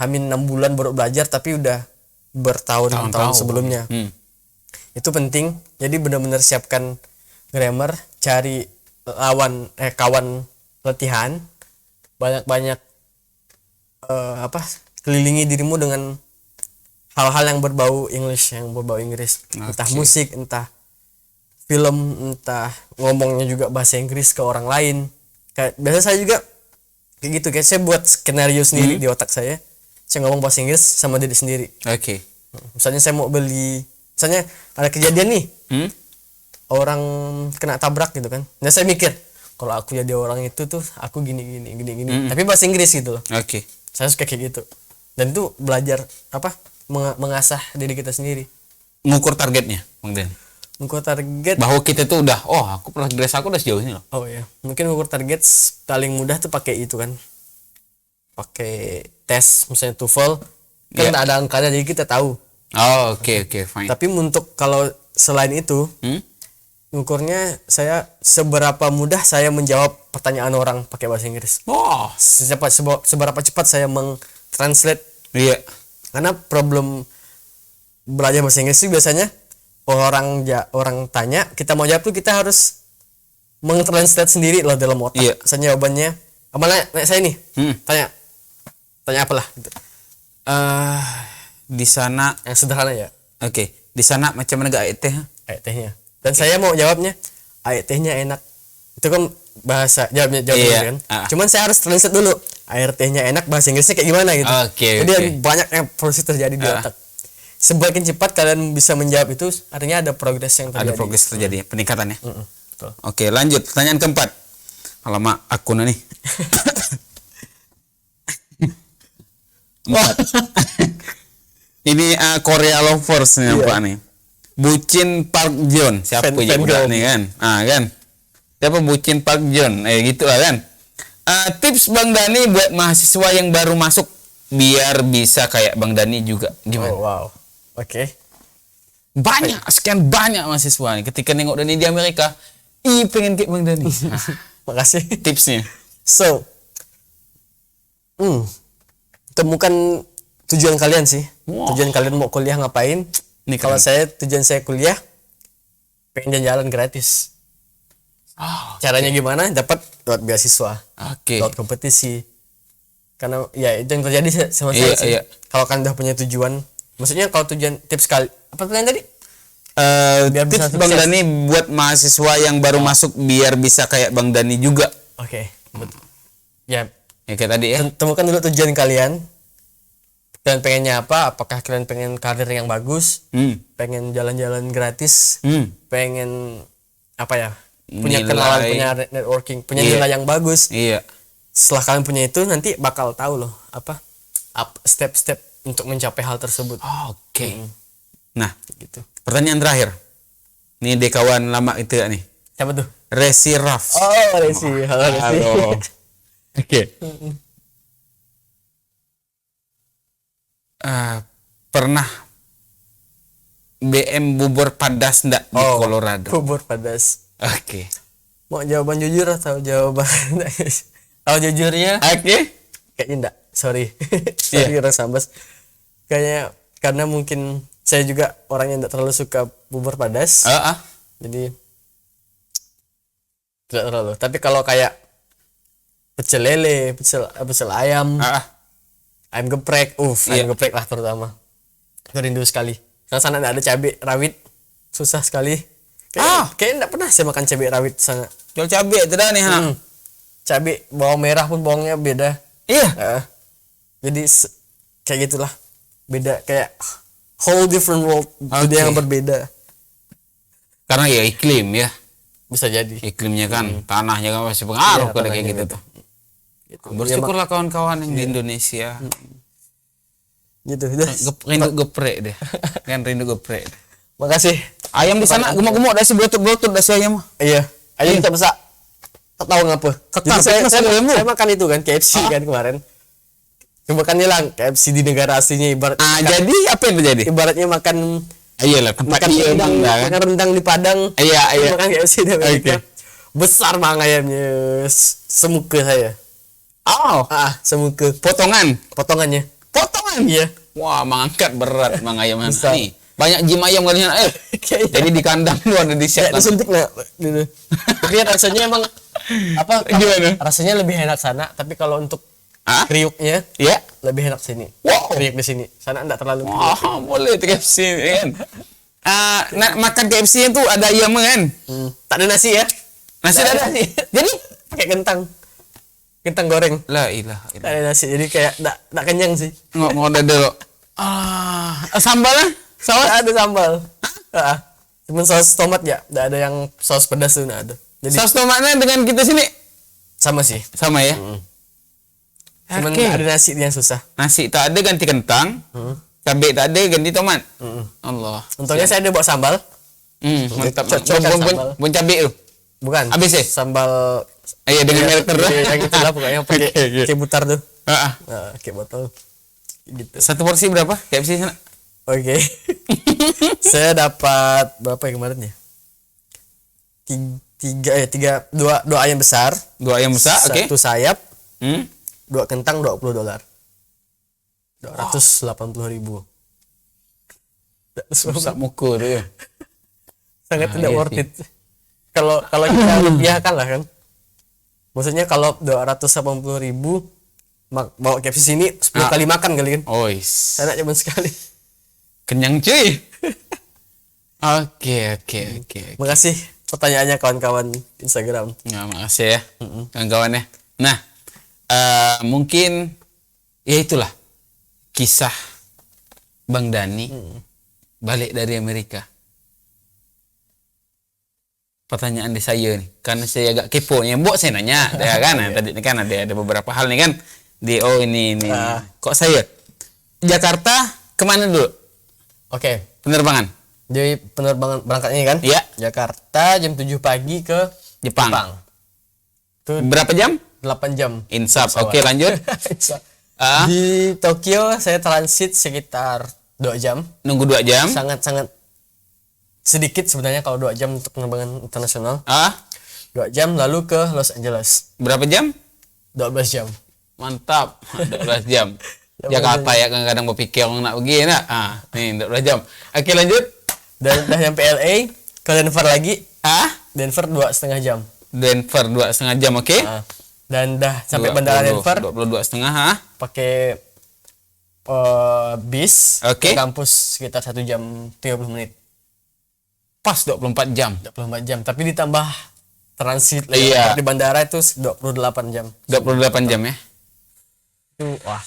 B: hamin 6 bulan baru belajar, tapi udah bertahun-tahun sebelumnya. Itu penting. Jadi benar-benar siapkan grammar, cari kawan latihan, banyak kelilingi dirimu dengan hal-hal yang berbau Inggris. Entah musik, entah film, entah ngomongnya juga bahasa Inggris ke orang lain. Kayak biasa saya juga kayak gitu, kayak saya buat skenario sendiri di otak saya ngomong bahasa Inggris sama diri sendiri. Misalnya saya mau misalnya ada kejadian nih, orang kena tabrak gitu kan. Nah saya mikir, kalau aku jadi orang itu tuh aku gini. Tapi bahasa Inggris gitu loh. Saya suka kayak gitu. Dan itu belajar mengasah diri kita sendiri.
A: Mengukur targetnya, Bang Den.
B: Mengukur target
A: bahwa kita tuh udah, progres aku udah sejauh ini loh.
B: Oh iya. Mungkin mengukur target paling mudah tuh pakai itu kan. Pakai tes misalnya TOEFL kan ada angkanya, jadi kita tahu.
A: Oke, fine.
B: Tapi untuk kalau selain itu, ukurnya saya seberapa mudah saya menjawab pertanyaan orang pakai bahasa Inggris. Seberapa cepat saya meng-translate.
A: Iya.
B: Karena problem belajar bahasa Inggris itu biasanya orang tanya, kita mau jawab tuh kita harus meng-translate sendiri loh dalam otak.
A: Iya.
B: Misalnya jawabannya, saya nih, tanya apalah gitu.
A: Di sana
B: yang sederhana ya.
A: Di sana macam mana gak
B: AET-nya. Dan saya mau jawabnya AET-nya enak. Itu kan bahasa jawabnya kan. Cuman saya harus translate dulu. ART-nya enak, bahasa Inggrisnya kayak gimana gitu. Jadi banyak yang proses terjadi di otak. Semakin cepat kalian bisa menjawab itu, artinya ada progres yang terjadi.
A: Ada progres terjadi, peningkatannya. Oke, lanjut. Pertanyaan keempat. Alamak, aku nih. Ini Korea Lovers nih Pak nih. Bucin Park Jeon. Siapa yang nih kan? Kan. Siapa bucin Park Jeon? Gitu lah kan. Tips Bang Dani buat mahasiswa yang baru masuk biar bisa kayak Bang Dani juga. Gimana? Sekian banyak mahasiswa nih ketika nengok Dani di Amerika, pengen kayak Bang Dani.
B: Makasih
A: tipsnya.
B: Temukan tujuan kalian sih. Tujuan kalian mau kuliah ngapain? Kalau tujuan saya kuliah pengen jalan-jalan gratis. Caranya gimana? Dapat lewat beasiswa, lewat kompetisi. Karena ya itu yang terjadi sama saya sih. Kalau kan udah punya tujuan, maksudnya kalau tujuan tips kali apa pertanyaan tadi?
A: Biar tips bisa Bang Dani buat mahasiswa yang baru masuk biar bisa kayak Bang Dani juga.
B: Betul. Ya
A: kayak tadi ya.
B: Temukan dulu tujuan kalian. Kalian pengennya apa? Apakah kalian pengen karir yang bagus? Pengen jalan-jalan gratis? Pengen punya kenalan, punya networking, punya nilai yang bagus? Setelah kalian punya itu, nanti bakal tahu loh step-step untuk mencapai hal tersebut.
A: Nah, gitu. Pertanyaan terakhir. Ini kawan lama itu ya nih.
B: Siapa tuh?
A: Resi Raf.
B: Resi. Halo Resi.
A: Pernah BM bubur padas enggak di Colorado?
B: Bubur padas. Mau jawaban jujur atau jawaban kalau jujurnya? Kayaknya enggak. Sorry Rasambas. Kayaknya karena mungkin saya juga orang yang enggak terlalu suka bubur padas. Jadi tidak terlalu. Tapi kalau kayak pecel lele, pecel ayam, ayam geprek, ayam geprek lah terutama. Itu rindu sekali. Karena sana enggak ada cabai rawit, susah sekali. Kayaknya enggak pernah saya makan cabai rawit sana.
A: Jual cabai itu dah nih,
B: cabai bawang merah pun bawangnya beda. Jadi kayak gitulah. Beda, kayak whole different world, dunia yang berbeda.
A: Karena ya iklim ya.
B: Bisa jadi.
A: Iklimnya kan, tanahnya kan masih pengaruh kalau kayak gitu tuh. Gitu. Bersyukurlah kawan-kawan yang di Indonesia.
B: Gitu.
A: Rindu geprek deh. Kan rindu geprek deh.
B: Makasih.
A: Ayam di sana gemuk-gemuk dah si belut-belut dah si ayam.
B: Iya. Ayam tak besar. Tak tahu ngapa. Jadi saya makan itu kan KFC kan kemarin. Bukan hilang KFC di negara aslinya ibarat.
A: Jadi apa yang terjadi?
B: Ibaratnya makan
A: iyalah tempat
B: makan rendang di Padang.
A: Iya.
B: Makan KFC di Amerika. Besar mang ayamnya semuka saya. Semuka. Potongannya. Iya.
A: Wah, mengangkat berat mang ayam nih. Banyak jim ayam kalian jadi di kandang lu ada disiapkan.
B: Disuntik nah gitu. Tapi rasanya emang gimana? Rasanya lebih enak sana, tapi kalau untuk kriuknya lebih enak sini. Kriuk di sini. Sana enggak terlalu kriuk.
A: Boleh KFC kan. Makan KFC itu ada ayam kan?
B: Tak ada nasi ya?
A: Nasi ada nasi.
B: Jadi pakai kentang goreng.
A: La ilaha
B: illallah. Tak ada nasi. Jadi kayak enggak kenyang sih.
A: Ngomong dulu. Sambalnya?
B: Ada sambal. Cuman saus tomat ya, enggak ada yang saus pedas tuh enggak ada.
A: Jadi saus tomatnya dengan kita sini
B: sama sih.
A: Sama ya.
B: Cuman ada nasi yang susah.
A: Nasi tak ada ganti kentang. Cabai tak ada ganti tomat. Allah.
B: Untungnya saya ada bawa sambal.
A: Mantap. Bon cabai tu.
B: Bukan.
A: Habis
B: sambal.
A: Iya dengan merek terus.
B: Yang itulah pokoknya pakai kayak butar tuh. Kayak botol. Gitu.
A: Satu porsi berapa? KFC sana?
B: Oke. Saya dapat berapa yang kemarin ya? Dua ayam besar.
A: Oke.
B: Satu sayap. 2 kentang $20. 280.000.
A: Susah mukul tuh ya.
B: Sangat tidak worth it. Kalau kita rupiahkan lah kan. Maksudnya kalau 280.000 bawa KFC sini 10 kali makan kali kan. Enak cuma sekali.
A: Kenyang cuy. Oke.
B: Makasih pertanyaannya kawan-kawan Instagram.
A: Ya, makasih ya kawan-kawan ya. Nah, mungkin ya itulah kisah Bang Dani balik dari Amerika. Pertanyaan di saya nih, karena saya agak kepo nih, mbok saya nanya, ya kan? Tadi kan ada beberapa hal nih kan ini. Kok saya Jakarta kemana dulu?
B: Oke.
A: Penerbangan.
B: Jadi penerbangan berangkatnya kan?
A: Iya.
B: Jakarta jam 7 pagi ke
A: Jepang.
B: Itu
A: berapa jam?
B: 8 jam.
A: Insap. Oke, lanjut.
B: Di Tokyo saya transit sekitar 2 jam.
A: Nunggu 2 jam.
B: Sangat sedikit sebenarnya kalau 2 jam untuk penerbangan internasional. 2 jam lalu ke Los Angeles.
A: Berapa jam?
B: 12 jam.
A: Mantap. 12 jam. Jakarta ya kadang-kadang berpikir orang nak pergi nak. Nih 12 jam. Oke, lanjut.
B: Dan udah nyampe LA, ke Denver lagi. Denver 2,5 jam.
A: Denver 2,5 jam, oke.
B: Dan udah sampai bandara Denver
A: 22,5.
B: Pakai bis ke kampus sekitar 1 jam 30 menit.
A: Pas 24 jam.
B: 24 jam, tapi ditambah transit di bandara itu 28 jam.
A: 28 jam ya.
B: Wah.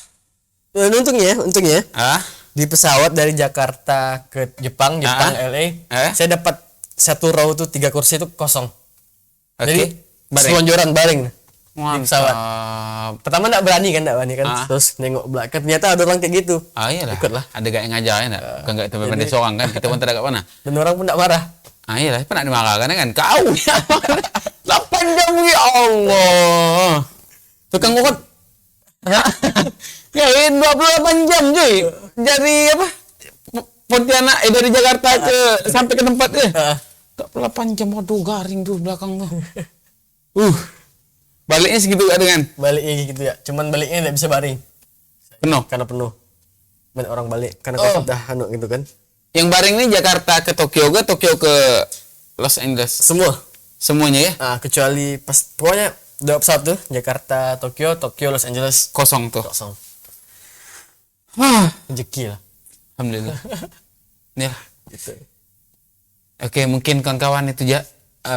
B: Untungnya di pesawat dari Jakarta ke Jepang LA, saya dapat satu row tuh 3 kursi itu kosong. Jadi selonjoran baring di pesawat. Pertama enggak berani kan, terus nengok belakang ternyata ada orang kayak gitu.
A: Iyalah.
B: Ikutlah.
A: Ada gak yang ngajarin enggak? Bukan enggak itu pendek seorang kan, kita pun tidak agak mana.
B: Dan orang pun enggak marah.
A: Iyalah, pernah dimarahkan kan. Kau ya. 8 jam ya Allah. Tukang urut. Ya, 28 jam cuy. Dari apa? Pontianak dari Jakarta sampai ke tempat deh. 28 jam, waduh garing tuh belakang tuh. Baliknya segitu dengan?
B: Baliknya gitu ya. Cuman baliknya enggak bisa baring.
A: Penuh.
B: Karena penuh. Banyak orang balik karena COVID dah gitu kan.
A: Yang baring ini Jakarta ke Tokyo ke Los Angeles. Semuanya ya?
B: Kecuali pas pokoknya 2 pesawat tuh, Jakarta, Tokyo, Los Angeles.
A: Kosong tuh.
B: Rezeki lah.
A: Alhamdulillah. Ya.
B: Gitu.
A: Oke, mungkin kawan-kawan itu ya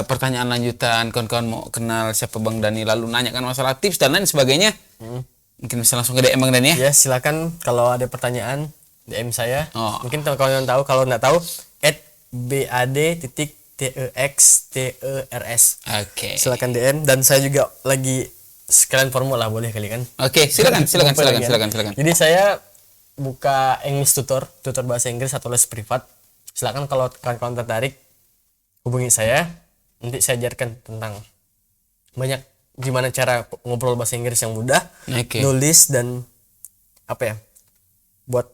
A: pertanyaan lanjutan, kawan-kawan mau kenal siapa Bang Dani lalu nanyakan masalah tips dan lain sebagainya. Mungkin bisa langsung ke DM Bang Dani ya.
B: Ya, silakan kalau ada pertanyaan DM saya. Mungkin kawan-kawan tahu, kalau enggak tahu @bad.tk TEXTERS.
A: Oke.
B: Silakan DM, dan saya juga lagi sekalian promo lah, boleh kali kan?
A: Oke, silakan.
B: Jadi saya buka English tutor bahasa Inggris atau les privat. Silakan kalau kawan-kawan tertarik hubungi saya. Nanti saya ajarkan tentang banyak gimana cara ngobrol bahasa Inggris yang mudah, nulis, dan apa ya, buat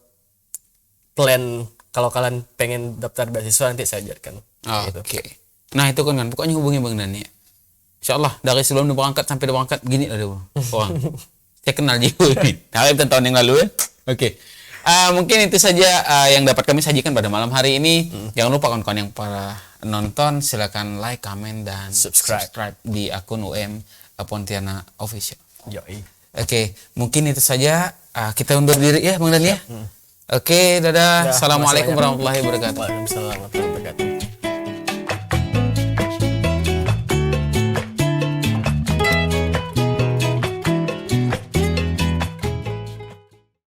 B: plan kalau kalian pengen daftar beasiswa nanti saya ajarkan.
A: Oke. Nah itu kan pokoknya hubungi Bang Dani ya. Insyaallah dari sebelum dia berangkat sampai dia berangkat gini lah dia orang. Saya kenal dia ini. Tahun yang lalu ya. Oke. Mungkin itu saja yang dapat kami sajikan pada malam hari ini. Jangan lupa kawan-kawan yang para nonton silakan like, comment, dan subscribe di akun UM Pontianak Official.
B: Yoi.
A: Oke, mungkin itu saja. Kita undur diri ya Bang Dani ya. Oke, dadah. Assalamualaikum warahmatullahi wabarakatuh.
B: Waalaikumsalam warahmatullahi wabarakatuh.